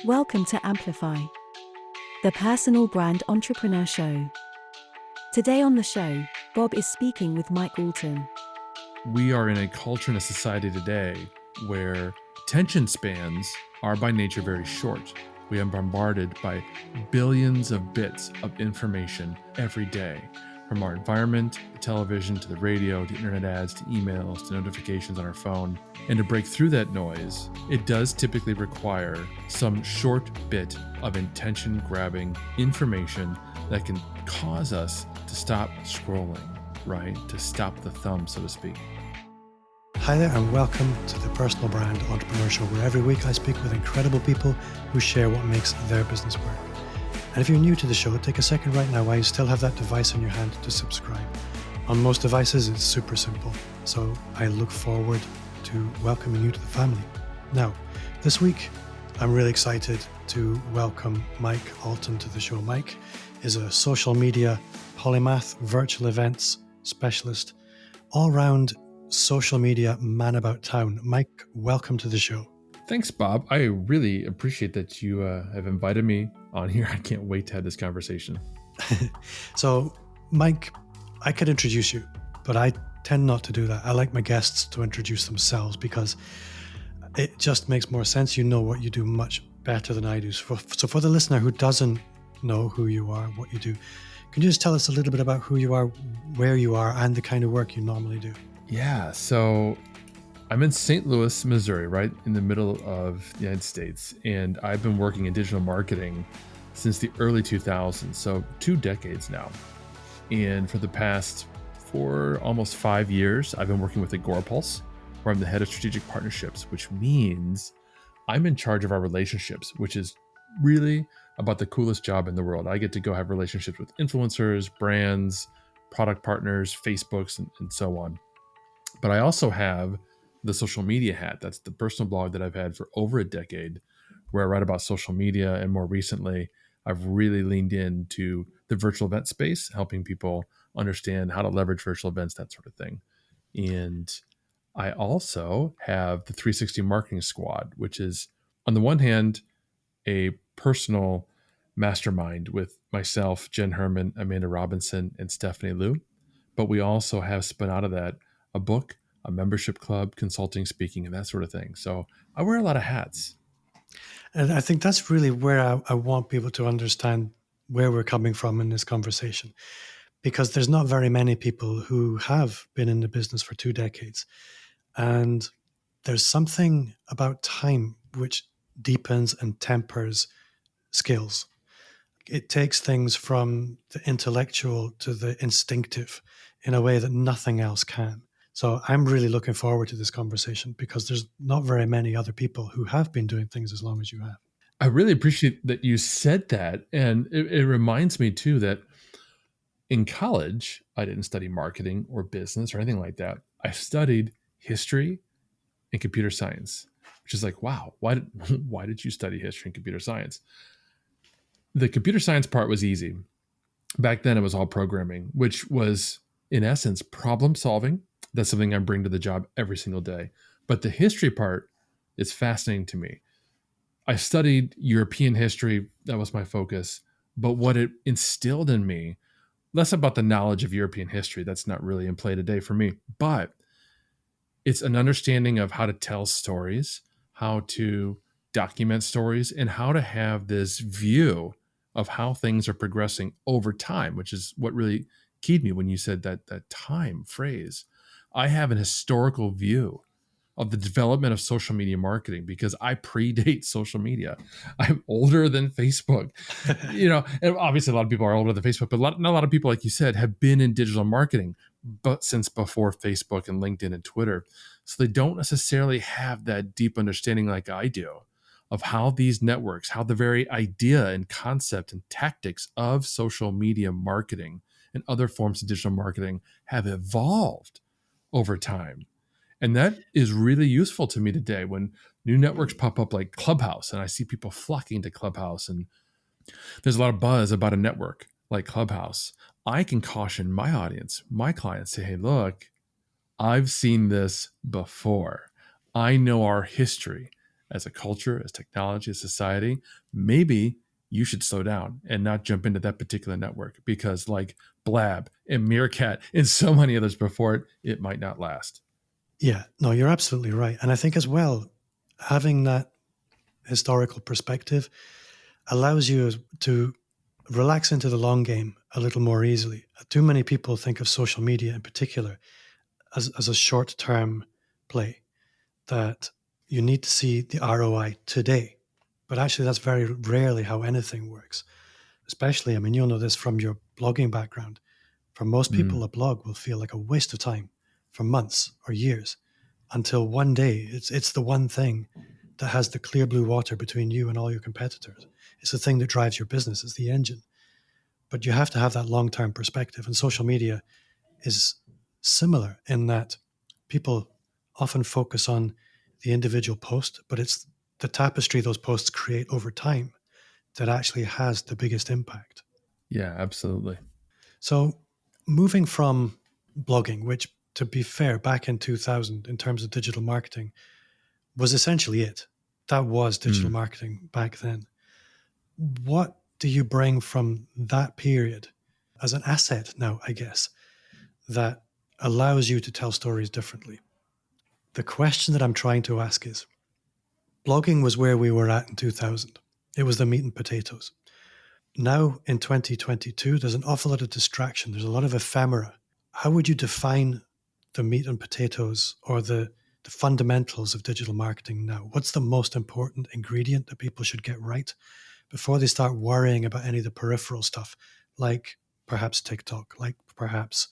Welcome to Amplify, the personal brand entrepreneur show. Today on the show, Bob is speaking with Mike Allton. We are in a culture and a society today where attention spans are by nature very short. We are bombarded by billions of bits of information every day, from our environment, the television, to the radio, to internet ads, to emails, to notifications on our phone. And to break through that noise, it does typically require some short bit of attention-grabbing information that can cause us to stop scrolling, right? To stop the thumb, so to speak. Hi there and welcome to the Personal Brand Entrepreneur Show, where every week I speak with incredible people who share what makes their business work. And if you're new to the show, take a second right now while you still have that device in your hand to subscribe. On most devices, it's super simple. So I look forward to welcoming you to the family. Now, this week, I'm really excited to welcome Mike Allton to the show. Mike is a social media polymath, virtual events specialist, all-round social media man about town. Mike, welcome to the show. Thanks, Bob. I really appreciate that you have invited me on here. I can't wait to have this conversation. So, Mike, I could introduce you, but I tend not to do that. I like my guests to introduce themselves because it just makes more sense. You know what you do much better than I do. So for the listener who doesn't know who you are, what you do, can you just tell us a little bit about who you are, where you are, and the kind of work you normally do? Yeah, so I'm in St. Louis, Missouri, right in the middle of the United States, and I've been working in digital marketing since the early 2000s, so 2 decades now. And for almost 5 years, I've been working with Agorapulse, where I'm the head of strategic partnerships, which means I'm in charge of our relationships, which is really about the coolest job in the world. I get to go have relationships with influencers, brands, product partners, Facebooks, and so on. But I also have the social media hat. That's the personal blog that I've had for over a decade, where I write about social media. And more recently, I've really leaned into the virtual event space, helping people understand how to leverage virtual events, that sort of thing. And I also have the 360 Marketing Squad, which is, on the one hand, a personal mastermind with myself, Jen Herman, Amanda Robinson, and Stephanie Liu. But we also have spun out of that a book, a membership club, consulting, speaking, and that sort of thing. So I wear a lot of hats. And I think that's really where I want people to understand where we're coming from in this conversation, because there's not very many people who have been in the business for 2 decades. And there's something about time which deepens and tempers skills. It takes things from the intellectual to the instinctive in a way that nothing else can. So I'm really looking forward to this conversation because there's not very many other people who have been doing things as long as you have. I really appreciate that you said that. And it reminds me too that in college, I didn't study marketing or business or anything like that. I studied history and computer science, which is like, wow, why did you study history and computer science? The computer science part was easy. Back then it was all programming, which was in essence problem solving. That's something I bring to the job every single day. But the history part is fascinating to me. I studied European history. That was my focus. But what it instilled in me, less about the knowledge of European history, that's not really in play today for me, but it's an understanding of how to tell stories, how to document stories, and how to have this view of how things are progressing over time, which is what really keyed me when you said that time phrase. I have an historical view of the development of social media marketing because I predate social media. I'm older than Facebook, and obviously a lot of people are older than Facebook, but not a lot of people, like you said, have been in digital marketing, but since before Facebook and LinkedIn and Twitter. So they don't necessarily have that deep understanding like I do of how these networks, how the very idea and concept and tactics of social media marketing and other forms of digital marketing have evolved over time. And that is really useful to me today when new networks pop up like Clubhouse, and I see people flocking to Clubhouse, and there's a lot of buzz about a network like Clubhouse. I can caution my audience, my clients, say, hey, look, I've seen this before. I know our history. as a culture, as technology, as society, maybe you should slow down and not jump into that particular network because, like Blab and Meerkat and so many others before it, it might not last. Yeah, no, you're absolutely right. And I think as well, having that historical perspective allows you to relax into the long game a little more easily. Too many people think of social media in particular as a short term play, that you need to see the ROI today. But actually, that's very rarely how anything works. Especially, I mean, you'll know this from your blogging background. For most people, a blog will feel like a waste of time for months or years until one day it's the one thing that has the clear blue water between you and all your competitors. It's the thing that drives your business, it's the engine. But you have to have that long term perspective. And social media is similar in that people often focus on the individual post, but it's the tapestry those posts create over time that actually has the biggest impact. Yeah, absolutely. So, moving from blogging, which to be fair, back in 2000, in terms of digital marketing, was essentially it. That was digital marketing back then. What do you bring from that period as an asset now, I guess, that allows you to tell stories differently? The question that I'm trying to ask is, blogging was where we were at in 2000. It was the meat and potatoes. Now in 2022, there's an awful lot of distraction. There's a lot of ephemera. How would you define the meat and potatoes or the fundamentals of digital marketing now? What's the most important ingredient that people should get right before they start worrying about any of the peripheral stuff, like perhaps TikTok, like perhaps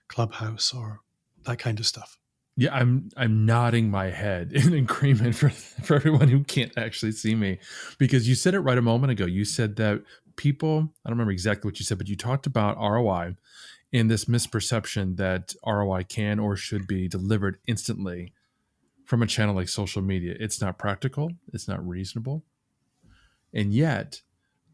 Clubhouse or that kind of stuff? Yeah, I'm nodding my head in agreement for everyone who can't actually see me, because you said it right a moment ago. You said that people, I don't remember exactly what you said, but you talked about ROI and this misperception that ROI can or should be delivered instantly from a channel like social media. It's not practical, it's not reasonable. And yet,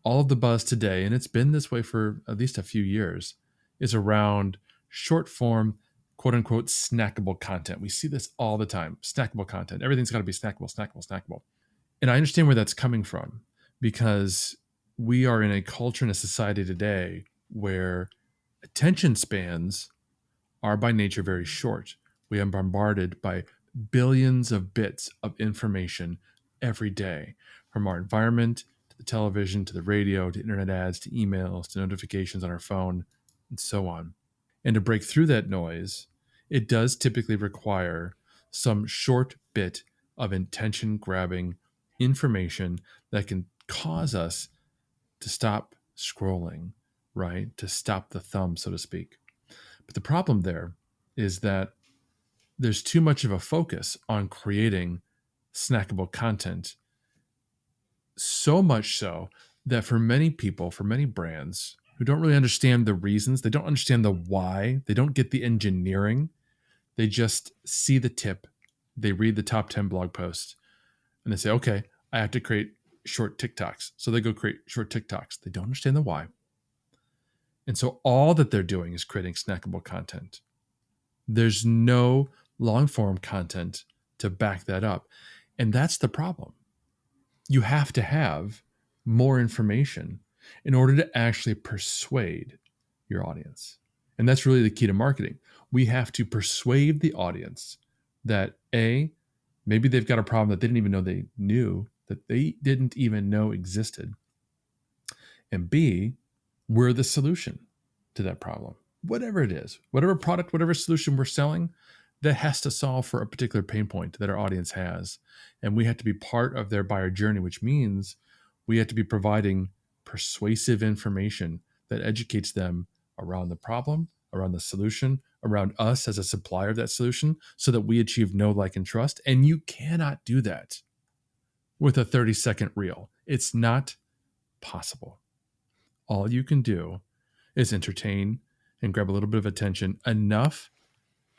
all of the buzz today, and it's been this way for at least a few years, is around short form, quote unquote, snackable content. We see this all the time. Snackable content. Everything's got to be snackable, snackable, snackable. And I understand where that's coming from, because we are in a culture and a society today where attention spans are by nature very short. We are bombarded by billions of bits of information every day, from our environment to the television to the radio to internet ads to emails to notifications on our phone and so on. And to break through that noise, it does typically require some short bit of intention grabbing information that can cause us to stop scrolling, right? To stop the thumb, so to speak. But the problem there is that there's too much of a focus on creating snackable content. So much so that for many people, for many brands who don't really understand the reasons, they don't understand the why, they don't get the engineering, they just see the tip, they read the top 10 blog posts, and they say, okay, I have to create short TikToks. So they go create short TikToks. They don't understand the why. And so all that they're doing is creating snackable content. There's no long form content to back that up. And that's the problem. You have to have more information in order to actually persuade your audience. And that's really the key to marketing. We have to persuade the audience that A, maybe they've got a problem that they didn't even know they knew, that they didn't even know existed. And B, we're the solution to that problem. Whatever it is, whatever product, whatever solution we're selling, that has to solve for a particular pain point that our audience has. And we have to be part of their buyer journey, which means we have to be providing persuasive information that educates them around the problem, around the solution, around us as a supplier of that solution, so that we achieve know, like, and trust. And you cannot do that with a 30-second reel. It's not possible. All you can do is entertain and grab a little bit of attention, enough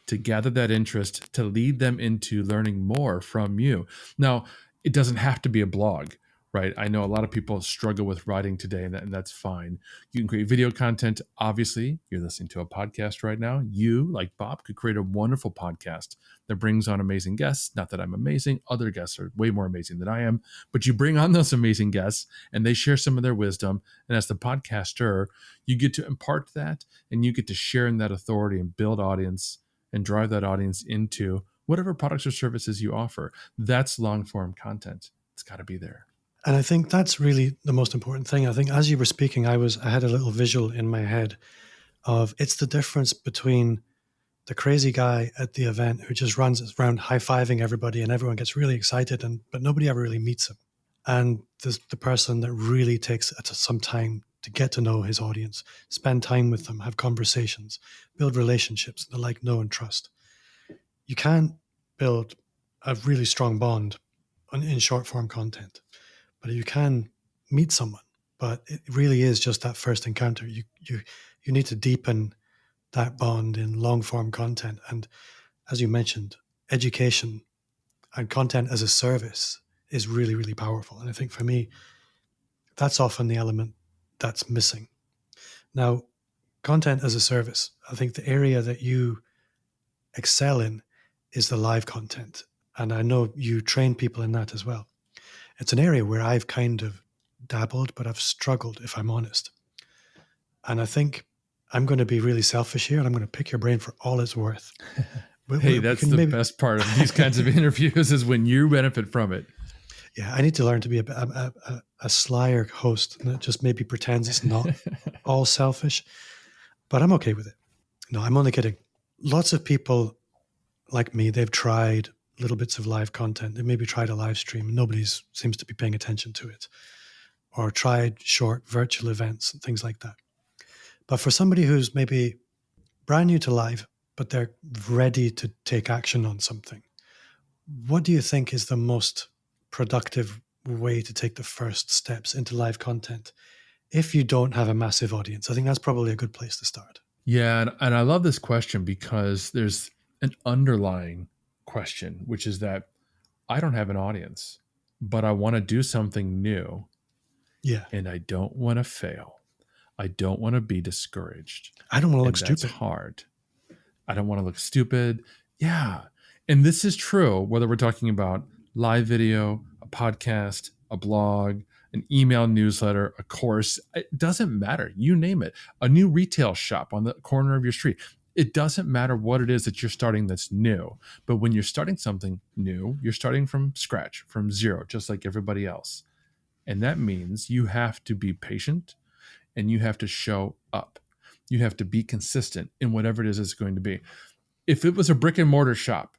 to gather that interest to lead them into learning more from you. Now, it doesn't have to be a blog, right? I know a lot of people struggle with writing today, and that's fine. You can create video content. Obviously, you're listening to a podcast right now. You, like Bob, could create a wonderful podcast that brings on amazing guests. Not that I'm amazing. Other guests are way more amazing than I am, but you bring on those amazing guests and they share some of their wisdom. And as the podcaster, you get to impart that and you get to share in that authority and build audience and drive that audience into whatever products or services you offer. That's long form content. It's got to be there. And I think that's really the most important thing. I think as you were speaking, I had a little visual in my head of it's the difference between the crazy guy at the event who just runs around high-fiving everybody and everyone gets really excited, but nobody ever really meets him. And the person that really takes some time to get to know his audience, spend time with them, have conversations, build relationships, the like, know and trust. You can't build a really strong bond in short form content, but you can meet someone. But it really is just that first encounter. You need to deepen that bond in long form content. And as you mentioned, education and content as a service is really, really powerful. And I think for me, that's often the element that's missing. Now, content as a service, I think the area that you excel in is the live content. And I know you train people in that as well. It's an area where I've kind of dabbled, but I've struggled, if I'm honest. And I think I'm going to be really selfish here and I'm going to pick your brain for all it's worth. Hey, that's the best part of these kinds of interviews is when you benefit from it. Yeah, I need to learn to be a slyer host that just maybe pretends it's not all selfish, but I'm okay with it. No, I'm only kidding. Lots of people like me, they've tried little bits of live content. They maybe tried a live stream. Nobody seems to be paying attention to it. Or tried short virtual events and things like that. But for somebody who's maybe brand new to live, but they're ready to take action on something, what do you think is the most productive way to take the first steps into live content if you don't have a massive audience? I think that's probably a good place to start. Yeah, and I love this question because there's an underlying question, which is that I don't have an audience, but I want to do something new. Yeah. And I don't want to fail. I don't want to be discouraged. I don't want to look stupid. That's hard. I don't want to look stupid. Yeah. And this is true, whether we're talking about live video, a podcast, a blog, an email newsletter, a course. It doesn't matter. You name it. A new retail shop on the corner of your street. It doesn't matter what it is that you're starting that's new. But when you're starting something new, you're starting from scratch, from zero, just like everybody else. And that means you have to be patient and you have to show up. You have to be consistent in whatever it is it's going to be. If it was a brick and mortar shop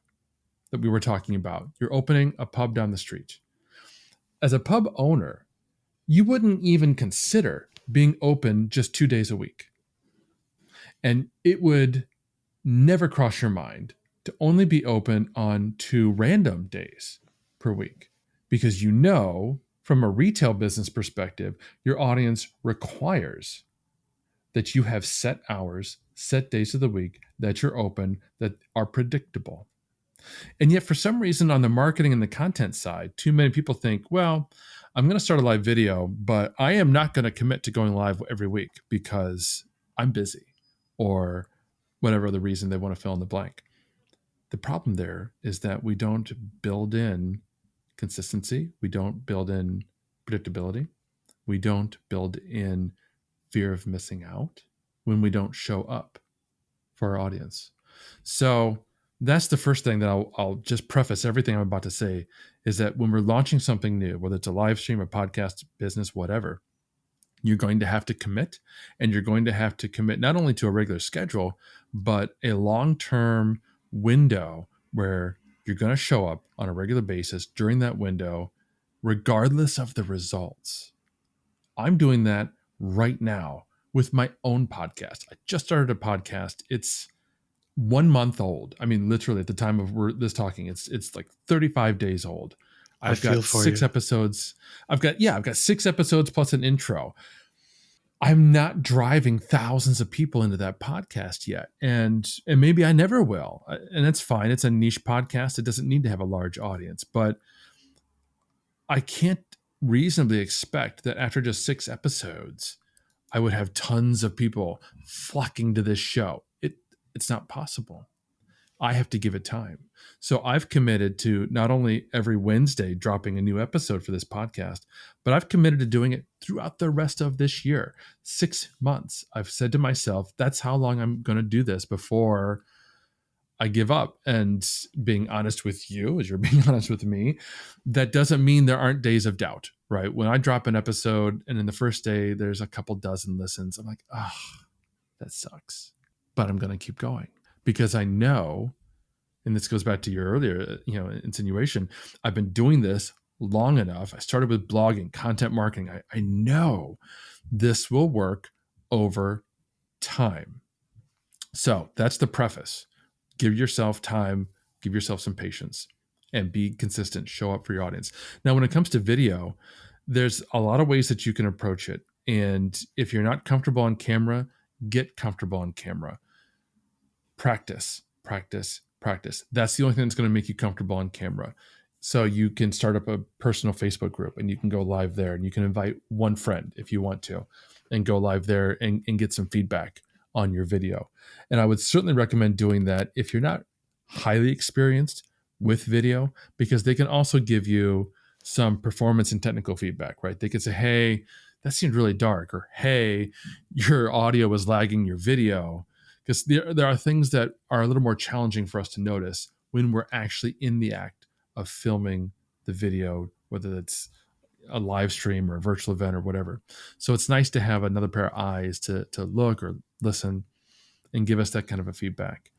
that we were talking about, you're opening a pub down the street. As a pub owner, you wouldn't even consider being open just 2 days a week. And it would never cross your mind to only be open on 2 random days per week because you know, from a retail business perspective, your audience requires that you have set hours, set days of the week that you're open that are predictable. And yet, for some reason, on the marketing and the content side, too many people think, well, I'm going to start a live video, but I am not going to commit to going live every week because I'm busy or whatever the reason they want to fill in the blank. The problem there is that we don't build in consistency. We don't build in predictability. We don't build in fear of missing out when we don't show up for our audience. So that's the first thing that I'll just preface everything I'm about to say is that when we're launching something new, whether it's a live stream, a podcast, business, whatever, you're going to have to commit, and you're going to have to commit not only to a regular schedule, but a long-term window where you're going to show up on a regular basis during that window, regardless of the results. I'm doing that right now with my own podcast. I just started a podcast. It's 1 month old. I mean, literally at the time of this talking, it's like 35 days old. I've got 6 episodes. I've got 6 episodes plus an intro. I'm not driving thousands of people into that podcast yet. And maybe I never will. And that's fine. It's a niche podcast. It doesn't need to have a large audience, but I can't reasonably expect that after just 6 episodes, I would have tons of people flocking to this show. It's not possible. I have to give it time. So I've committed to not only every Wednesday dropping a new episode for this podcast, but I've committed to doing it throughout the rest of this year. 6 months. I've said to myself, that's how long I'm going to do this before I give up. And being honest with you, as you're being honest with me, that doesn't mean there aren't days of doubt, right? When I drop an episode and in the first day there's a couple dozen listens, I'm like, that sucks. But I'm going to keep going because I know, and this goes back to your earlier, insinuation, I've been doing this long enough. I started with blogging, content marketing. I know this will work over time. So that's the preface. Give yourself time, give yourself some patience, and be consistent. Show up for your audience. Now, when it comes to video, there's a lot of ways that you can approach it. And if you're not comfortable on camera, get comfortable on camera. Practice, practice, practice. That's the only thing that's going to make you comfortable on camera. So you can start up a personal Facebook group and you can go live there, and you can invite one friend if you want to and go live there and get some feedback on your video. And I would certainly recommend doing that if you're not highly experienced with video, because they can also give you some performance and technical feedback, right? They could say, hey, that seemed really dark, or hey, your audio was lagging your video. Because there are things that are a little more challenging for us to notice when we're actually in the act of filming the video, whether it's a live stream or a virtual event or whatever. So it's nice to have another pair of eyes to look or listen and give us that kind of a feedback.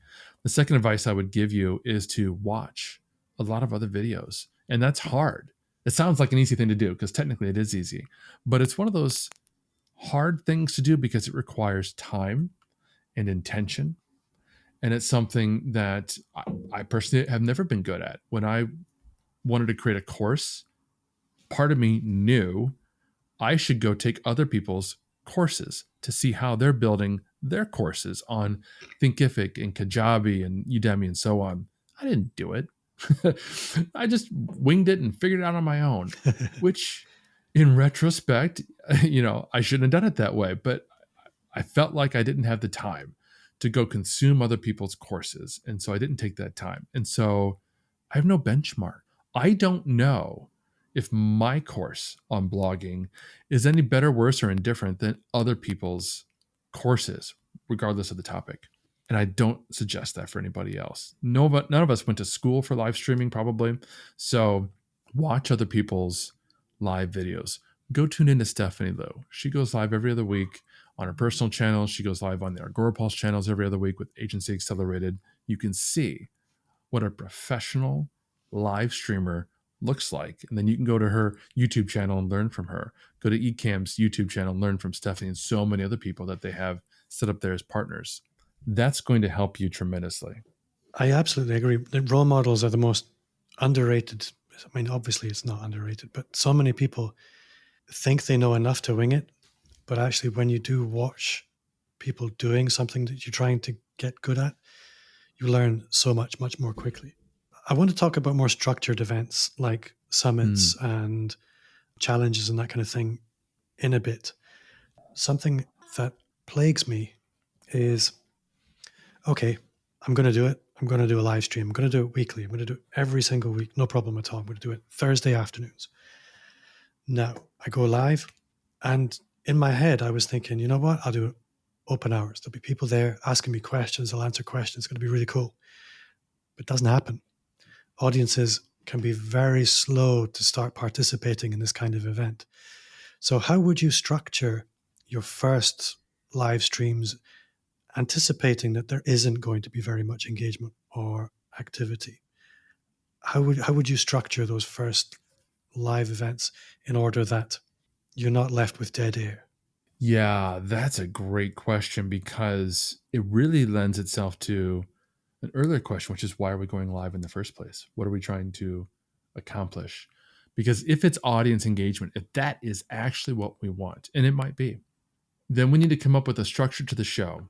The second advice I would give you is to watch a lot of other videos. And that's hard. It sounds like an easy thing to do because technically it is easy, but it's one of those hard things to do because it requires time and intention. And it's something that I personally have never been good at. When I wanted to create a course, part of me knew I should go take other people's courses to see how they're building their courses on Thinkific and Kajabi and Udemy and so on. I didn't do it. I just winged it and figured it out on my own, which in retrospect, I shouldn't have done it that way. But I felt like I didn't have the time to go consume other people's courses. And so I didn't take that time. And so I have no benchmark. I don't know if my course on blogging is any better, worse, or indifferent than other people's courses, regardless of the topic. And I don't suggest that for anybody else. None of us went to school for live streaming, probably. So watch other people's live videos. Go tune into Stephanie Liu. She goes live every other week on her personal channel. She goes live on the Agorapulse channels every other week with Agency Accelerated. You can see what a professional live streamer looks like. And then you can go to her YouTube channel and learn from her. Go to Ecamm's YouTube channel and learn from Stephanie and so many other people that they have set up there as partners. That's going to help you tremendously. I absolutely agree. The role models are the most underrated. I mean, obviously it's not underrated, but so many people think they know enough to wing it. But actually, when you do watch people doing something that you're trying to get good at, you learn so much more quickly. I want to talk about more structured events like summits and challenges and that kind of thing in a bit. Something that plagues me is, okay, I'm going to do it. I'm going to do a live stream. I'm going to do it weekly. I'm going to do it every single week. No problem at all. I'm going to do it Thursday afternoons. Now, I go live, and in my head, I was thinking, you know what? I'll do open hours. There'll be people there asking me questions. I'll answer questions. It's going to be really cool. But it doesn't happen. Audiences can be very slow to start participating in this kind of event. So how would you structure your first live streams, anticipating that there isn't going to be very much engagement or activity? How would you structure those first live events in order that you're not left with dead air? Yeah, that's a great question because it really lends itself to an earlier question, which is why are we going live in the first place? What are we trying to accomplish? Because if it's audience engagement, if that is actually what we want, and it might be, then we need to come up with a structure to the show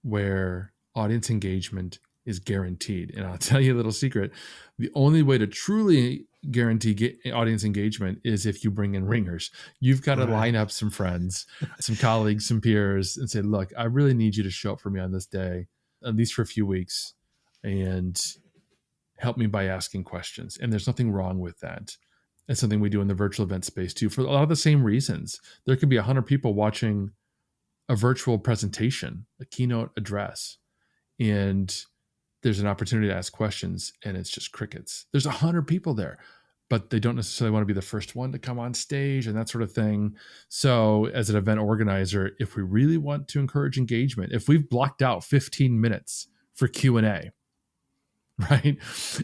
where audience engagement is guaranteed. And I'll tell you a little secret. The only way to truly guarantee audience engagement is if you bring in ringers. You've got to line up some friends, some colleagues, some peers, and say, look, I really need you to show up for me on this day, at least for a few weeks, and help me by asking questions. And there's nothing wrong with that. It's something we do in the virtual event space too, for a lot of the same reasons. There could be 100 people watching a virtual presentation, a keynote address, and there's an opportunity to ask questions, and it's just crickets. There's 100 people there, but they don't necessarily want to be the first one to come on stage and that sort of thing. So as an event organizer, if we really want to encourage engagement, if we've blocked out 15 minutes for Q&A, right?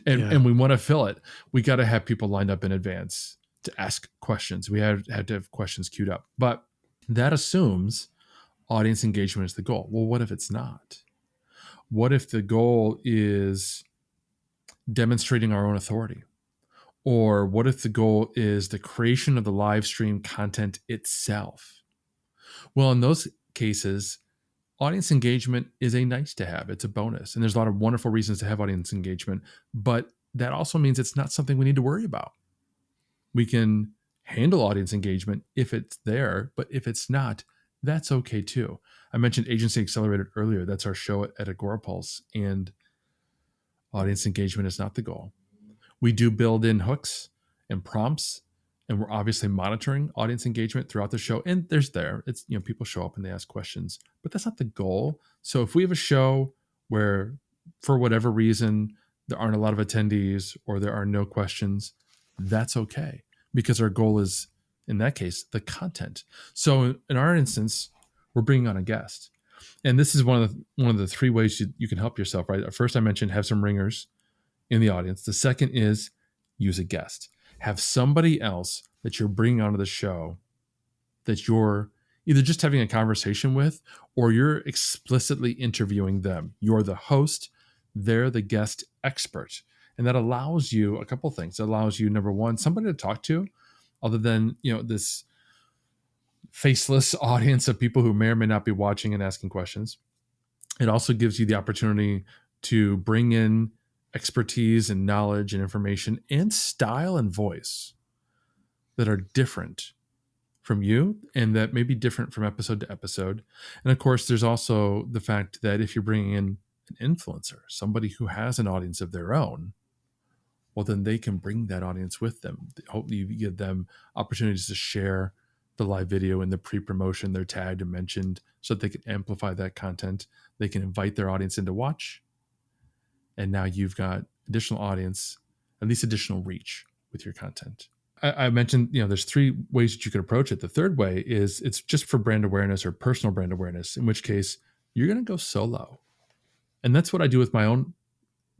And we want to fill it, we got to have people lined up in advance to ask questions. We had to have questions queued up, but that assumes audience engagement is the goal. Well, what if it's not? What if the goal is demonstrating our own authority? Or what if the goal is the creation of the live stream content itself? Well, in those cases, audience engagement is a nice to have. It's a bonus. And there's a lot of wonderful reasons to have audience engagement, but that also means it's not something we need to worry about. We can handle audience engagement if it's there, but if it's not, that's okay too. I mentioned Agency Accelerated earlier. That's our show at Agorapulse, and audience engagement is not the goal. We do build in hooks and prompts, and we're obviously monitoring audience engagement throughout the show. And it's, people show up and they ask questions, but that's not the goal. So if we have a show where for whatever reason, there aren't a lot of attendees or there are no questions, that's okay, because our goal is, in that case, the content. So in our instance, we're bringing on a guest. And this is one of the three ways you can help yourself, right? First, I mentioned have some ringers in the audience. The second is use a guest. Have somebody else that you're bringing onto the show that you're either just having a conversation with or you're explicitly interviewing them. You're the host, they're the guest expert. And that allows you a couple of things. It allows you, number one, somebody to talk to other than, this faceless audience of people who may or may not be watching and asking questions. It also gives you the opportunity to bring in expertise and knowledge and information and style and voice that are different from you and that may be different from episode to episode. And of course, there's also the fact that if you're bringing in an influencer, somebody who has an audience of their own, well, then they can bring that audience with them. Hopefully you give them opportunities to share the live video in the pre-promotion. They're tagged and mentioned so that they can amplify that content. They can invite their audience in to watch. And now you've got additional audience, at least additional reach with your content. I mentioned, there's three ways that you could approach it. The third way is it's just for brand awareness or personal brand awareness, in which case you're going to go solo. And that's what I do with my own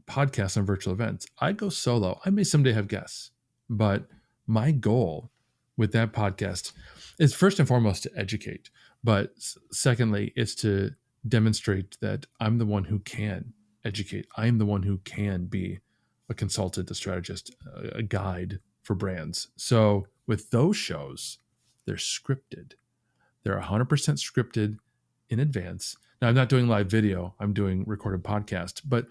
podcast and virtual events. I go solo. I may someday have guests, but my goal with that podcast is first and foremost to educate. But secondly, it's to demonstrate that I'm the one who can educate. I'm the one who can be a consultant, a strategist, a guide for brands. So with those shows, they're scripted. They're 100% scripted in advance. Now, I'm not doing live video. I'm doing recorded podcast, but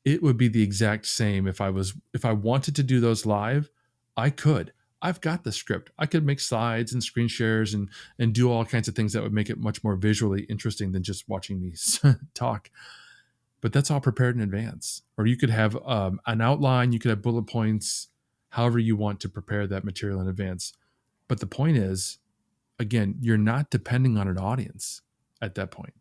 it would be the exact same if I wanted to do those live, I could. I've got the script. I could make slides and screen shares and do all kinds of things that would make it much more visually interesting than just watching me talk. But that's all prepared in advance. Or you could have an outline, you could have bullet points, however you want to prepare that material in advance. But the point is, again, you're not depending on an audience at that point.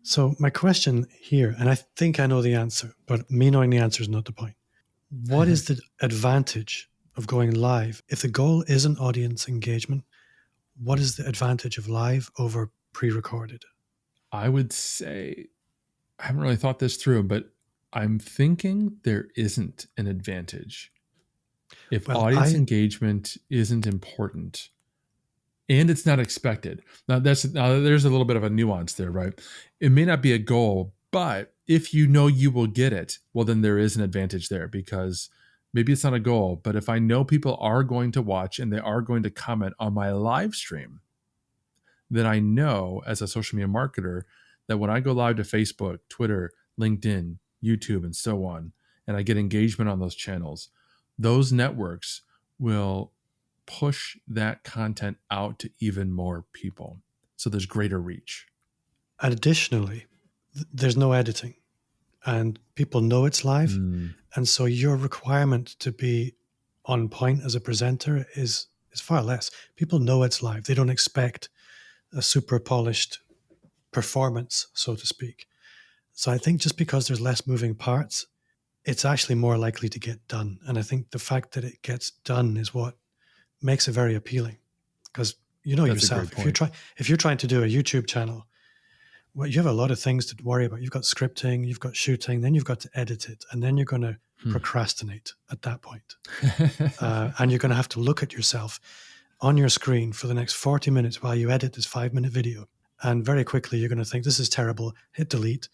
So my question here, and I think I know the answer, but me knowing the answer is not the point. What is the advantage of going live? If the goal isn't audience engagement, what is the advantage of live over pre-recorded? I would say, I haven't really thought this through, but I'm thinking there isn't an advantage. If audience engagement isn't important and it's not expected. Now there's a little bit of a nuance there, right? It may not be a goal, but if you know you will get it, well, then there is an advantage there because maybe it's not a goal, but if I know people are going to watch and they are going to comment on my live stream, then I know as a social media marketer that when I go live to Facebook, Twitter, LinkedIn, YouTube, and so on, and I get engagement on those channels, those networks will push that content out to even more people. So there's greater reach. And additionally, there's no editing, and people know it's live. And so your requirement to be on point as a presenter is far less. People know it's live. They don't expect a super polished performance, so to speak. So I think just because there's less moving parts, it's actually more likely to get done. And I think the fact that it gets done is what makes it very appealing. Because you know That's yourself, a great point. if you're trying to do a YouTube channel, well, you have a lot of things to worry about. You've got scripting, you've got shooting, then you've got to edit it, and then you're going to procrastinate at that point. And you're going to have to look at yourself on your screen for the next 40 minutes while you edit this 5-minute video. And very quickly, you're going to think, this is terrible, hit delete,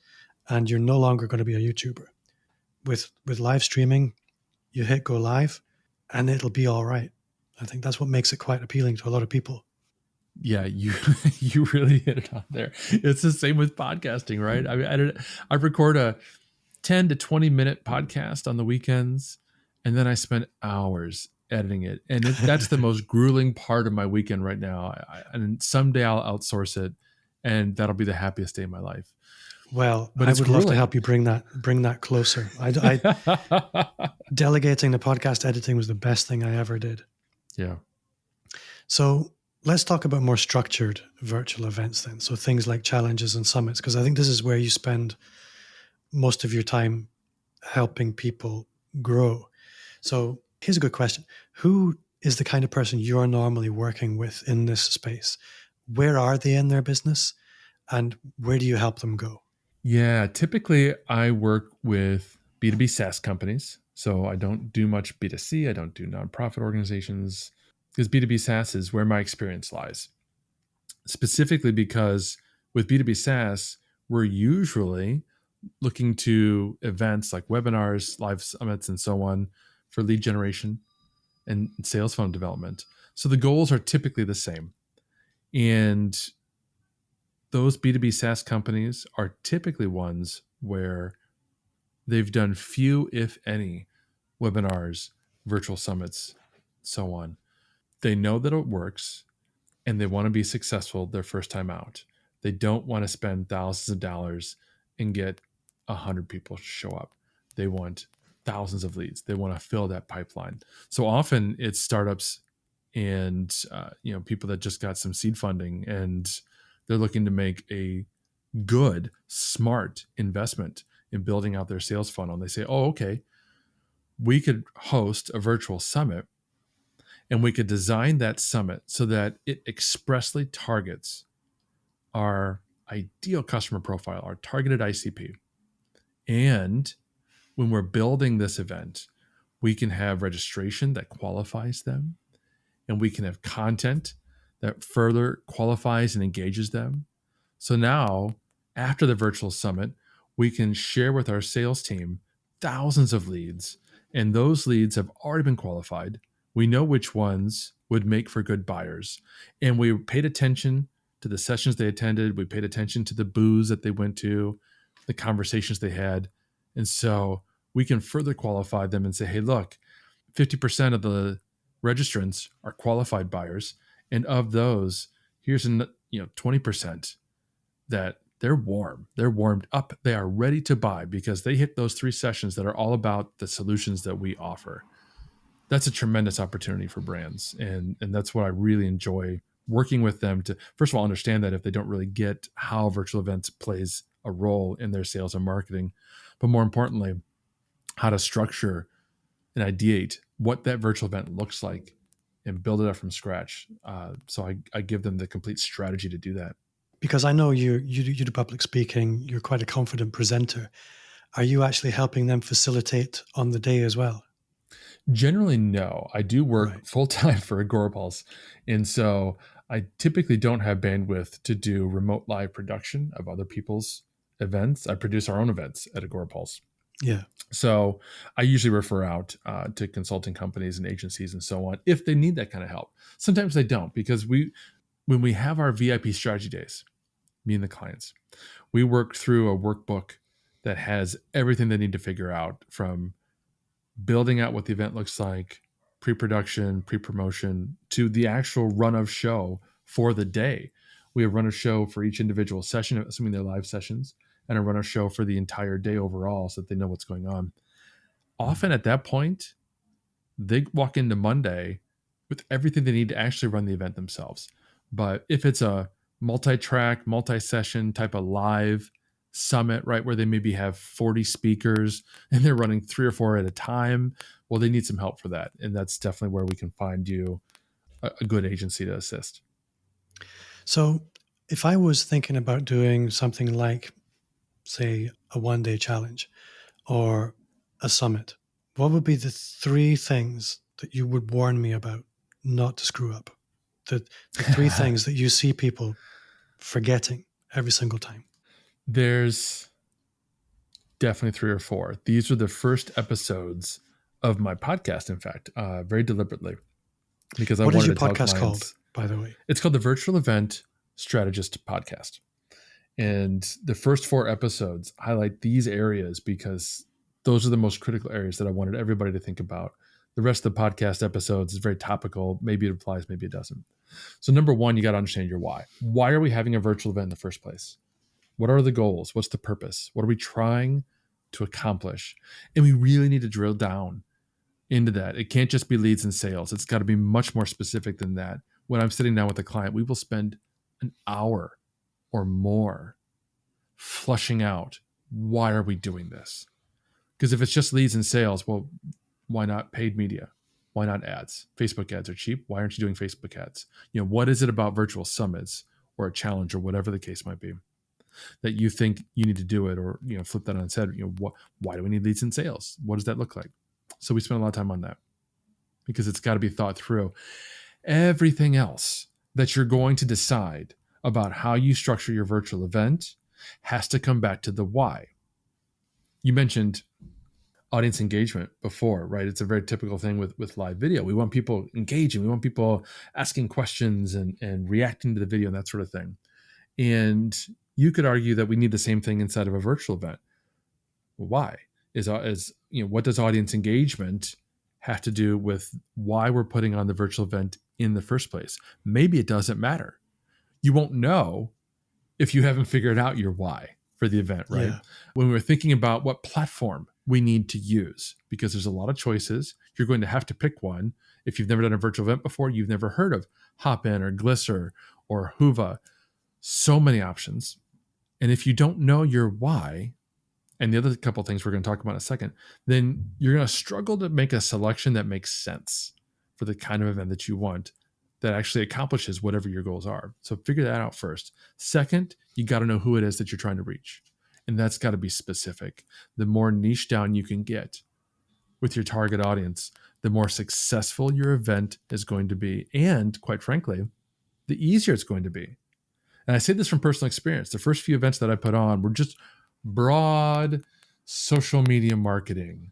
and you're no longer going to be a YouTuber. With live streaming, you hit go live, and it'll be all right. I think that's what makes it quite appealing to a lot of people. Yeah, you you really hit it on there. It's the same with podcasting, right? I mean, I record a 10 to 20 minute podcast on the weekends, and then I spend hours editing it. And that's the most grueling part of my weekend right now. And someday I'll outsource it, and that'll be the happiest day of my life. Well, But I would love to help you bring that closer. Delegating the podcast editing was the best thing I ever did. Yeah. So let's talk about more structured virtual events then. So things like challenges and summits, because I think this is where you spend most of your time helping people grow. So here's a good question. Who is the kind of person you're normally working with in this space? Where are they in their business? And where do you help them go? Yeah, typically I work with B2B SaaS companies. So I don't do much B2C. I don't do nonprofit organizations, because B2B SaaS is where my experience lies. Specifically because with B2B SaaS, we're usually looking to events like webinars, live summits, and so on for lead generation and sales funnel development. So the goals are typically the same. And those B2B SaaS companies are typically ones where they've done few, if any, webinars, virtual summits, so on. They know that it works, and they want to be successful their first time out. They don't want to spend thousands of dollars and get 100 people to show up. They want thousands of leads. They want to fill that pipeline. So often it's startups and people that just got some seed funding, and they're looking to make a good, smart investment in building out their sales funnel. And they say, oh, okay, we could host a virtual summit, and we could design that summit so that it expressly targets our ideal customer profile, our targeted ICP. And when we're building this event, we can have registration that qualifies them, and we can have content that further qualifies and engages them. So now, after the virtual summit, we can share with our sales team thousands of leads, and those leads have already been qualified. We know which ones would make for good buyers, and we paid attention to the sessions they attended. We paid attention to the booths that they went to, the conversations they had. And so we can further qualify them and say, hey, look, 50% of the registrants are qualified buyers. And of those, here's 20% that they're warm. They're warmed up. They are ready to buy because they hit those 3 sessions that are all about the solutions that we offer. That's a tremendous opportunity for brands. And that's what I really enjoy working with them to, first of all, understand that if they don't really get how virtual events plays a role in their sales and marketing, but more importantly, how to structure and ideate what that virtual event looks like and build it up from scratch. So I give them the complete strategy to do that. Because I know you do public speaking, you're quite a confident presenter. Are you actually helping them facilitate on the day as well? Generally, no. I do work full-time for Agorapulse. And so I typically don't have bandwidth to do remote live production of other people's events. I produce our own events at Agorapulse. Yeah. So I usually refer out to consulting companies and agencies and so on if they need that kind of help. Sometimes they don't, because when we have our VIP strategy days, me and the clients, we work through a workbook that has everything they need to figure out, from building out what the event looks like, pre-production, pre-promotion, to the actual run of show for the day. We have run of show for each individual session, assuming they're live sessions, and a run of show for the entire day overall so that they know what's going on. Often at that point, they walk into Monday with everything they need to actually run the event themselves. But if it's a multi-track, multi-session type of live summit, right, where they maybe have 40 speakers and they're running 3 or 4 at a time, well, they need some help for that. And that's definitely where we can find you a good agency to assist. So if I was thinking about doing something like, say, a one-day challenge or a summit, what would be the 3 things that you would warn me about not to screw up? The 3 things that you see people forgetting every single time. There's definitely 3 or 4. These were the first episodes of my podcast, in fact, very deliberately, because What I is wanted your to tell podcast clients, called, by the way? It's called the Virtual Event Strategist Podcast. And the first 4 episodes highlight these areas because those are the most critical areas that I wanted everybody to think about. The rest of the podcast episodes is very topical. Maybe it applies, maybe it doesn't. So number 1, you got to understand your why. Why are we having a virtual event in the first place? What are the goals? What's the purpose? What are we trying to accomplish? And we really need to drill down into that. It can't just be leads and sales. It's got to be much more specific than that. When I'm sitting down with a client, we will spend an hour or more flushing out, why are we doing this? Because if it's just leads and sales, well, why not paid media? Why not ads? Facebook ads are cheap. Why aren't you doing Facebook ads? What is it about virtual summits or a challenge or whatever the case might be that you think you need to do it? Or, flip that on its head. Why do we need leads and sales? What does that look like? So we spend a lot of time on that because it's got to be thought through. Everything else that you're going to decide about how you structure your virtual event has to come back to the why. You mentioned audience engagement before, right? It's a very typical thing with live video. We want people engaging. We want people asking questions and reacting to the video and that sort of thing. And you could argue that we need the same thing inside of a virtual event. Why? What does audience engagement have to do with why we're putting on the virtual event in the first place? Maybe it doesn't matter. You won't know if you haven't figured out your why for the event, right? Yeah. When we're thinking about what platform we need to use, because there's a lot of choices, you're going to have to pick one. If you've never done a virtual event before, you've never heard of Hopin or Glisser or Hoova, so many options. And if you don't know your why, and the other couple of things we're going to talk about in a second, then you're going to struggle to make a selection that makes sense for the kind of event that you want, that actually accomplishes whatever your goals are. So figure that out first. Second, you got to know who it is that you're trying to reach. And that's got to be specific. The more niche down you can get with your target audience, the more successful your event is going to be. And quite frankly, the easier it's going to be. And I say this from personal experience. The first few events that I put on were just broad social media marketing.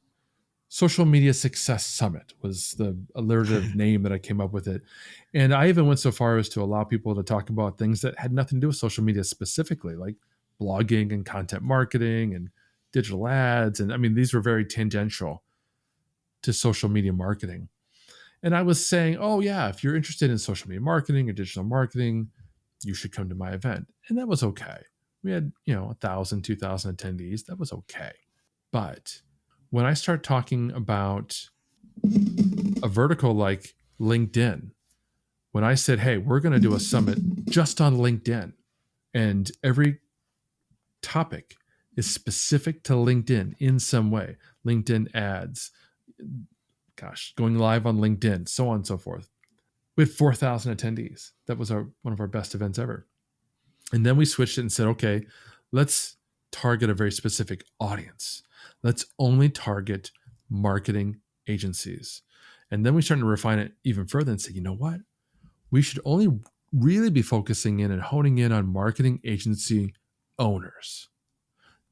Social Media Success Summit was the alliterative name that I came up with it. And I even went so far as to allow people to talk about things that had nothing to do with social media specifically, like blogging and content marketing and digital ads. And I mean, these were very tangential to social media marketing. And I was saying, oh yeah, if you're interested in social media marketing or digital marketing, you should come to my event. And that was okay. We had, 1,000, 2,000 attendees. That was okay. But when I start talking about a vertical like LinkedIn, when I said, hey, we're going to do a summit just on LinkedIn, and every topic is specific to LinkedIn in some way, LinkedIn ads, going live on LinkedIn, so on and so forth. We had 4,000 attendees. That was one of our best events ever. And then we switched it and said, okay, let's target a very specific audience. Let's only target marketing agencies. And then we started to refine it even further and say, you know what? We should only really be focusing in and honing in on marketing agency owners.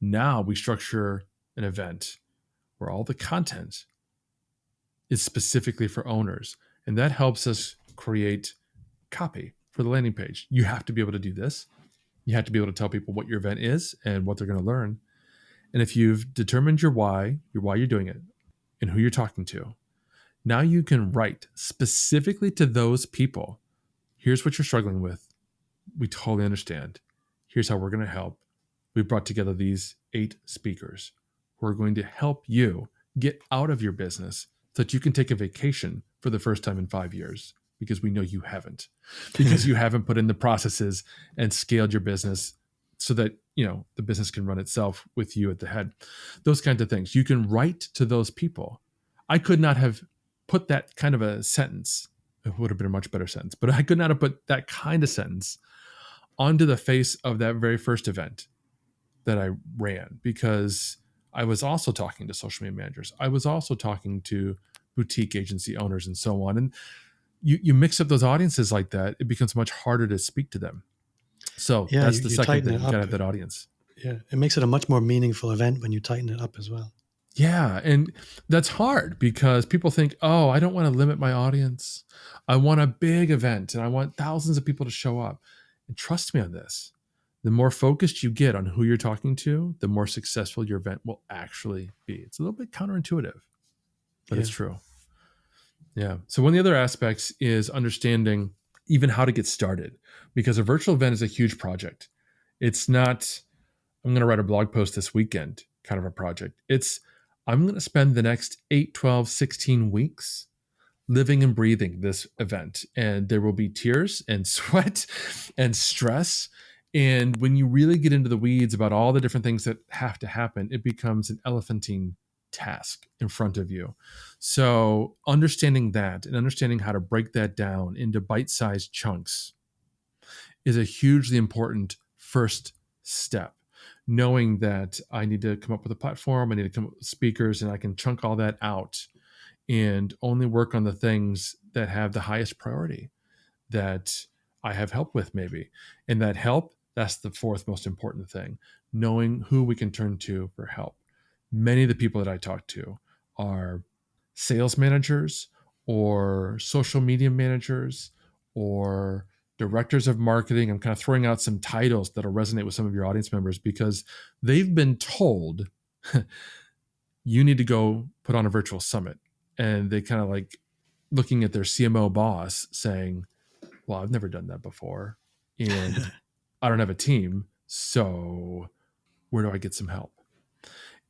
Now we structure an event where all the content is specifically for owners. And that helps us create copy for the landing page. You have to be able to do this. You have to be able to tell people what your event is and what they're going to learn. And if you've determined your why you're doing it, and who you're talking to, now you can write specifically to those people. Here's what you're struggling with. We totally understand. Here's how we're going to help. We've brought together these 8 speakers who are going to help you get out of your business so that you can take a vacation for the first time in 5 years, because we know you haven't, because you haven't put in the processes and scaled your business so that, the business can run itself with you at the head. Those kinds of things. You can write to those people. I could not have put that kind of a sentence. It would have been a much better sentence, but I could not have put that kind of sentence onto the face of that very first event that I ran, because I was also talking to social media managers. I was also talking to boutique agency owners and so on. And you mix up those audiences like that, it becomes much harder to speak to them. So Yeah, that's the you second tighten thing. it You up. got to have that audience. Yeah, it makes it a much more meaningful event when you tighten it up as well. Yeah. And that's hard because people think, oh, I don't want to limit my audience. I want a big event and I want thousands of people to show up. And trust me on this. The more focused you get on who you're talking to, the more successful your event will actually be. It's a little bit counterintuitive, but it's true. Yeah. So one of the other aspects is understanding even how to get started, because a virtual event is a huge project. It's not, I'm going to write a blog post this weekend kind of a project. It's, I'm going to spend the next 8, 12, 16 weeks living and breathing this event. And there will be tears and sweat and stress. And when you really get into the weeds about all the different things that have to happen, it becomes an elephantine task in front of you. So understanding that and understanding how to break that down into bite-sized chunks is a hugely important first step. Knowing that I need to come up with a platform, I need to come up with speakers, and I can chunk all that out and only work on the things that have the highest priority that I have help with, maybe. And that help, that's the fourth most important thing, knowing who we can turn to for help. Many of the people that I talk to are sales managers or social media managers or directors of marketing. I'm kind of throwing out some titles that'll resonate with some of your audience members, because they've been told you need to go put on a virtual summit. And they kind of like looking at their CMO boss saying, well, I've never done that before and I don't have a team. So where do I get some help?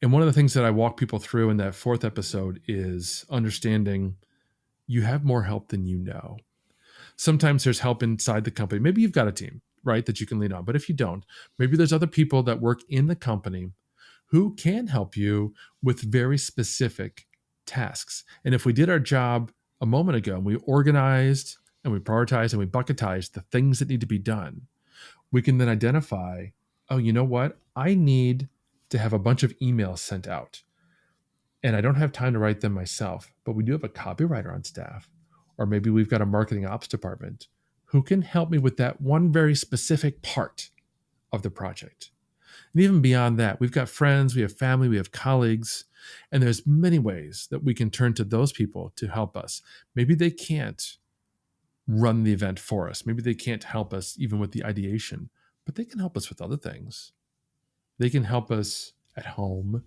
And one of the things that I walk people through in that 4th episode is understanding you have more help than you know. Sometimes there's help inside the company. Maybe you've got a team, right, that you can lean on. But if you don't, maybe there's other people that work in the company who can help you with very specific tasks. And if we did our job a moment ago and we organized and we prioritized and we bucketized the things that need to be done, we can then identify, oh, you know what? I need to have a bunch of emails sent out. And I don't have time to write them myself, but we do have a copywriter on staff. Or maybe we've got a marketing ops department who can help me with that one very specific part of the project. And even beyond that, we've got friends, we have family, we have colleagues, and there's many ways that we can turn to those people to help us. Maybe they can't run the event for us. Maybe they can't help us even with the ideation, but they can help us with other things. They can help us at home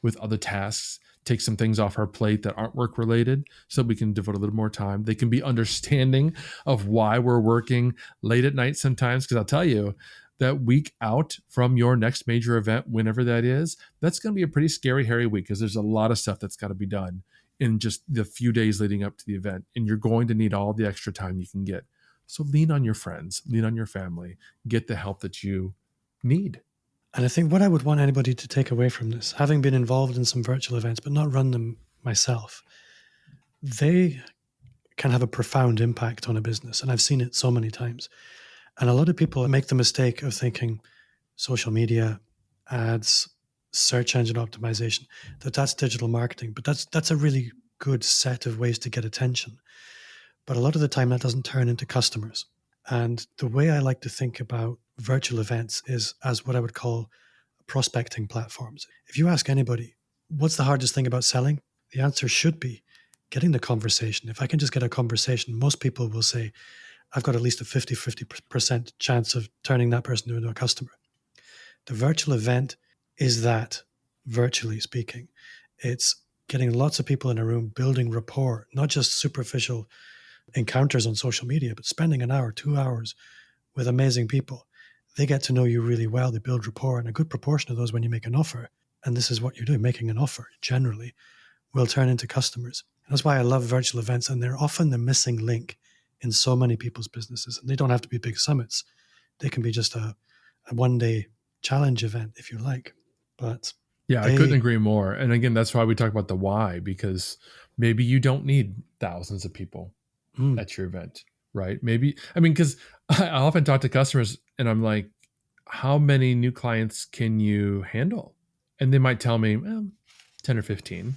with other tasks, take some things off our plate that aren't work related so we can devote a little more time. They can be understanding of why we're working late at night sometimes, because I'll tell you, that week out from your next major event, whenever that is, that's going to be a pretty scary, hairy week, because there's a lot of stuff that's got to be done in just the few days leading up to the event. And you're going to need all the extra time you can get. So lean on your friends, lean on your family, get the help that you need. And I think what I would want anybody to take away from this, having been involved in some virtual events, but not run them myself, they can have a profound impact on a business. And I've seen it so many times. And a lot of people make the mistake of thinking social media, ads, search engine optimization, that's digital marketing. But that's a really good set of ways to get attention. But a lot of the time that doesn't turn into customers. And the way I like to think about virtual events is as what I would call prospecting platforms. If you ask anybody, what's the hardest thing about selling? The answer should be getting the conversation. If I can just get a conversation, most people will say, I've got at least a 50% chance of turning that person into a customer. The virtual event is that virtually speaking. It's getting lots of people in a room, building rapport, not just superficial encounters on social media, but spending an hour, 2 hours with amazing people. They get to know you really well. They build rapport, and a good proportion of those, when you make an offer, and this is what you're doing, making an offer generally, will turn into customers. And that's why I love virtual events, and they're often the missing link in so many people's businesses. And they don't have to be big summits. They can be just a one-day challenge event, if you like. But Yeah, I couldn't agree more. And again, that's why we talk about the why, because maybe you don't need thousands of people at your event, right? Maybe, I mean, because I often talk to customers and I'm like, how many new clients can you handle? And they might tell me, 10 or 15.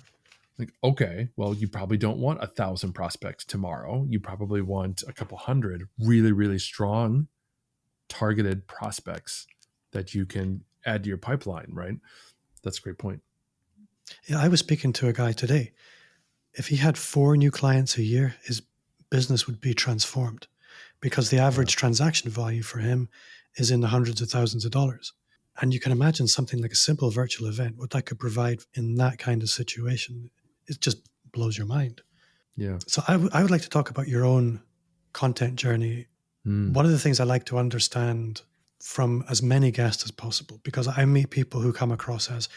Like, okay, well, you probably don't want 1,000 prospects tomorrow. You probably want a couple hundred really, really strong targeted prospects that you can add to your pipeline, right? That's a great point. yeah, I was speaking to a guy today. If he had 4 new clients a year, his business would be transformed, because the average transaction value for him is in the hundreds of thousands of dollars. And you can imagine something like a simple virtual event, what that could provide in that kind of situation. It just blows your mind. Yeah. So I would like to talk about your own content journey. One of the things I like to understand from as many guests as possible, because I meet people who come across as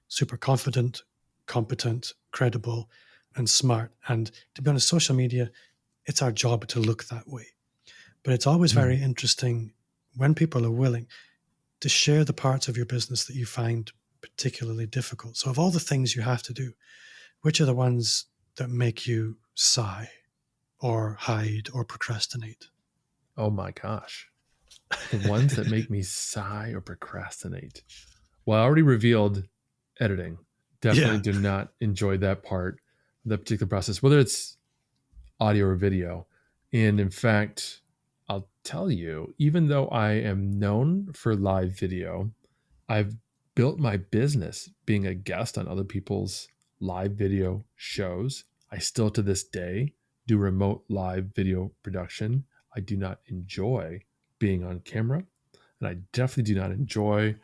super confident, competent, credible, and smart. And to be honest, social media, it's our job to look that way. But it's always very interesting when people are willing to share the parts of your business that you find particularly difficult. So of all the things you have to do, which are the ones that make you sigh or hide or procrastinate? Oh my gosh. The ones that make me sigh or procrastinate. Well, I already revealed editing. Definitely Yeah. do not enjoy that part, the particular process, whether it's audio or video. And in fact, I'll tell you, even though I am known for live video, I've built my business being a guest on other people's live video shows. I still to this day do remote live video production. I do not enjoy being on camera, and I definitely do not enjoy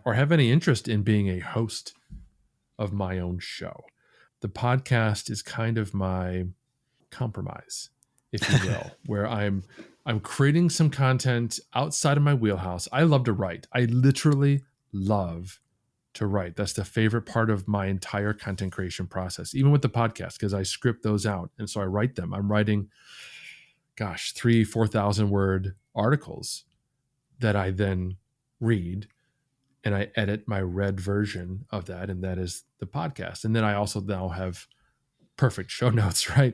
or have any interest in being a host of my own show. The podcast is kind of my compromise, if you will, where I'm creating some content outside of my wheelhouse. I love to write. I literally love to write. That's the favorite part of my entire content creation process, even with the podcast, because I script those out. And so I write them. I'm writing, 4,000 word articles that I then read, and I edit my read version of that. And that is the podcast. And then I also now have perfect show notes, right?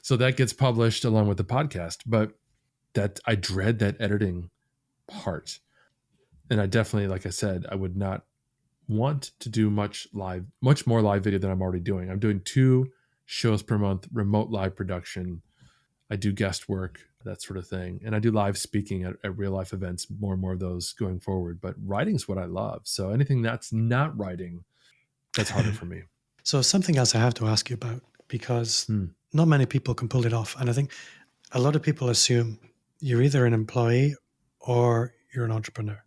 So that gets published along with the podcast. But that I dread that editing part. And I definitely, like I said, I would not want to do much more live video than I'm already doing. I'm doing 2 shows per month, remote live production. I do guest work, that sort of thing. And I do live speaking at real life events, more and more of those going forward. But writing is what I love. So anything that's not writing, that's harder for me. So something else I have to ask you about, because not many people can pull it off. And I think a lot of people assume you're either an employee or you're an entrepreneur.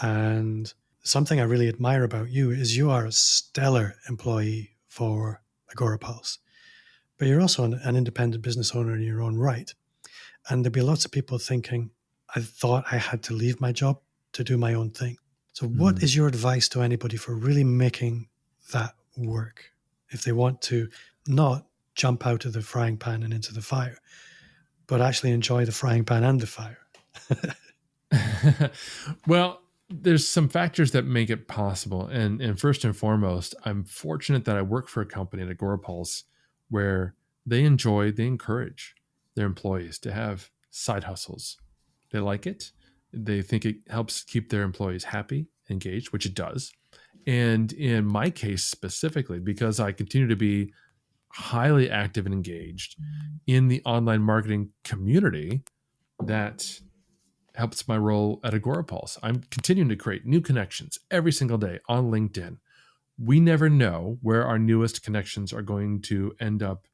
And something I really admire about you is you are a stellar employee for Agorapulse, but you're also an independent business owner in your own right. And there'd be lots of people thinking, I thought I had to leave my job to do my own thing. So what is your advice to anybody for really making that work? If they want to not jump out of the frying pan and into the fire, but actually enjoy the frying pan and the fire. Well, there's some factors that make it possible. And first and foremost, I'm fortunate that I work for a company at Agorapulse where they encourage their employees to have side hustles. They like it. They think it helps keep their employees happy, engaged, which it does. And in my case specifically, because I continue to be highly active and engaged in the online marketing community, that helps my role at Agorapulse. I'm continuing to create new connections every single day on LinkedIn. We never know where our newest connections are going to end up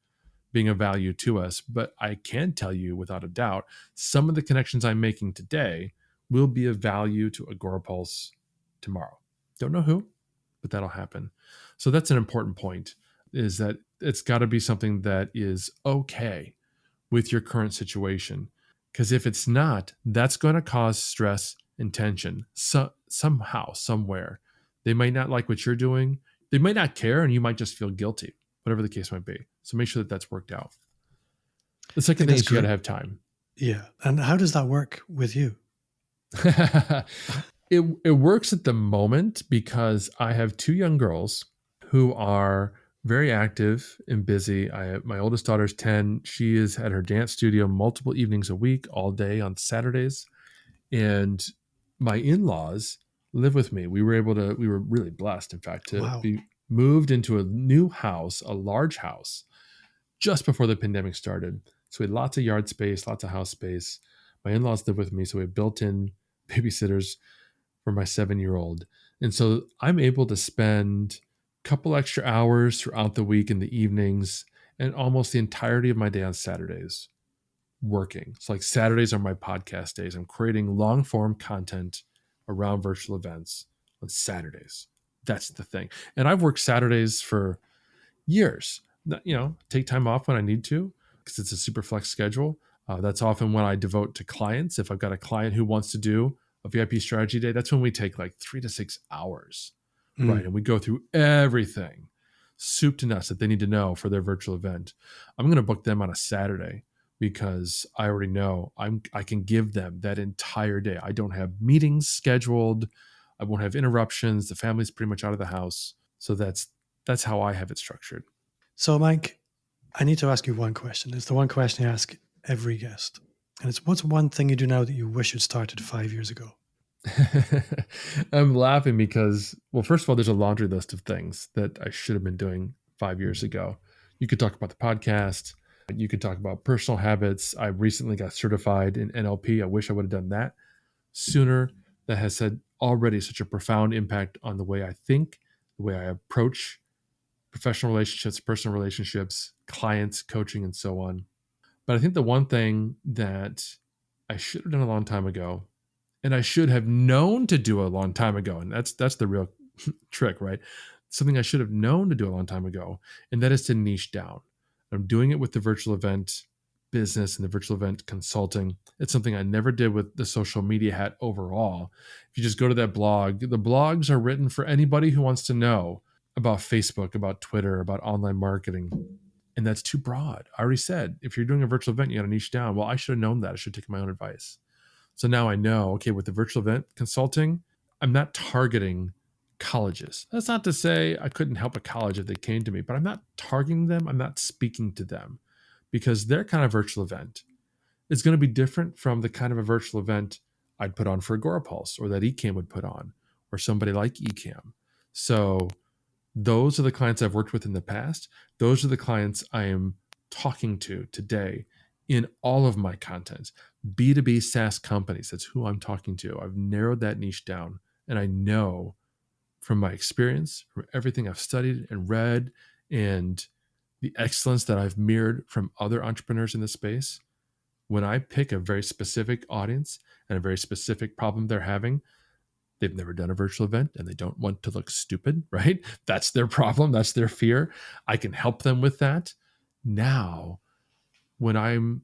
being of value to us, but I can tell you without a doubt, some of the connections I'm making today will be of value to Agorapulse tomorrow. Don't know who, but that'll happen. So that's an important point, is that it's got to be something that is okay with your current situation. Because if it's not, that's going to cause stress and tension somehow, somewhere. They might not like what you're doing. They might not care, and you might just feel guilty, whatever the case might be. So make sure that that's worked out. The second thing is you got to have time. Yeah. And how does that work with you? It works at the moment because I have 2 young girls who are very active and busy. My oldest daughter's 10. She is at her dance studio multiple evenings a week, all day on Saturdays. And my in-laws live with me. We were really blessed, in fact, to be moved into a new house, a large house, just before the pandemic started. So we had lots of yard space, lots of house space. My in-laws live with me, so we have built-in babysitters for my 7-year-old. And so I'm able to spend a couple extra hours throughout the week in the evenings and almost the entirety of my day on Saturdays working. So like Saturdays are my podcast days. I'm creating long form content around virtual events on Saturdays. That's the thing. And I've worked Saturdays for years. Take time off when I need to because it's a super flex schedule. That's often when I devote to clients. If I've got a client who wants to do a VIP strategy day, that's when we take like 3 to 6 hours, right? And we go through everything, soup to nuts, that they need to know for their virtual event. I'm going to book them on a Saturday because I already know I can give them that entire day. I don't have meetings scheduled. I won't have interruptions. The family's pretty much out of the house. So that's how I have it structured. So Mike, I need to ask you one question. It's the one question I ask every guest. And it's, what's one thing you do now that you wish you'd started 5 years ago? I'm laughing because, well, first of all, there's a laundry list of things that I should have been doing 5 years ago. You could talk about the podcast. You could talk about personal habits. I recently got certified in NLP. I wish I would have done that sooner. That has had already such a profound impact on the way I think, the way I approach professional relationships, personal relationships, clients, coaching, and so on. But I think the one thing that I should have done a long time ago, and I should have known to do a long time ago, and that's the real trick, right? Something I should have known to do a long time ago, and that is to niche down. I'm doing it with the virtual event business and the virtual event consulting. It's something I never did with the social media hat overall. If you just go to that blog, the blogs are written for anybody who wants to know about Facebook, about Twitter, about online marketing. And that's too broad. I already said, if you're doing a virtual event, you got to niche down. Well, I should have known that. I should have taken my own advice. So now I know, okay, with the virtual event consulting, I'm not targeting colleges. That's not to say I couldn't help a college if they came to me, but I'm not targeting them. I'm not speaking to them because their kind of virtual event is going to be different from the kind of a virtual event I'd put on for Agorapulse or that Ecamm would put on or somebody like Ecamm. So those are the clients I've worked with in the past. Those are the clients I am talking to today in all of my content. B2B SaaS companies, that's who I'm talking to. I've narrowed that niche down, and I know from my experience, from everything I've studied and read, and the excellence that I've mirrored from other entrepreneurs in this space, when I pick a very specific audience and a very specific problem they're having, they've never done a virtual event and they don't want to look stupid, right? That's their problem. That's their fear. I can help them with that. Now, when I'm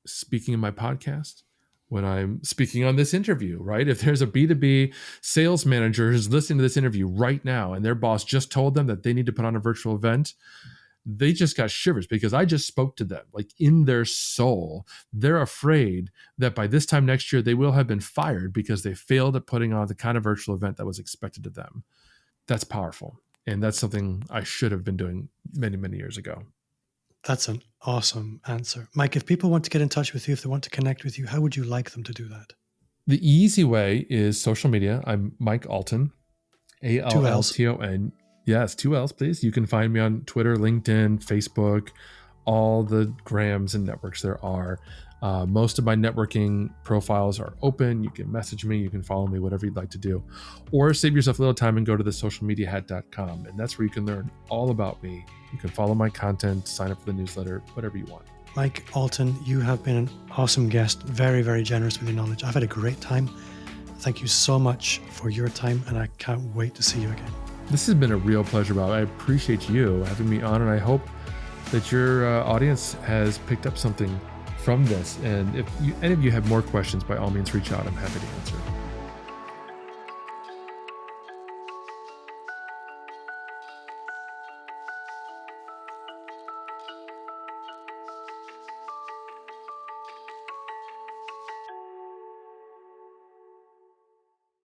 speaking in my podcast, when I'm speaking on this interview, right? If there's a B2B sales manager who's listening to this interview right now and their boss just told them that they need to put on a virtual event, they just got shivers because I just spoke to them like in their soul. They're afraid that by this time next year, they will have been fired because they failed at putting on the kind of virtual event that was expected of them. That's powerful. And that's something I should have been doing many, many years ago. That's an awesome answer. Mike, if people want to get in touch with you, if they want to connect with you, how would you like them to do that? The easy way is social media. I'm Mike Allton, Allton. Yes, 2 L's, please. You can find me on Twitter, LinkedIn, Facebook, all the grams and networks there are. Most of my networking profiles are open. You can message me, you can follow me, whatever you'd like to do. Or save yourself a little time and go to thesocialmediahat.com. And that's where you can learn all about me. You can follow my content, sign up for the newsletter, whatever you want. Mike Allton, you have been an awesome guest, very, very generous with your knowledge. I've had a great time. Thank you so much for your time, and I can't wait to see you again. This has been a real pleasure, Bob. I appreciate you having me on, and I hope that your audience has picked up something from this. And if any of you have more questions, by all means, reach out. I'm happy to answer.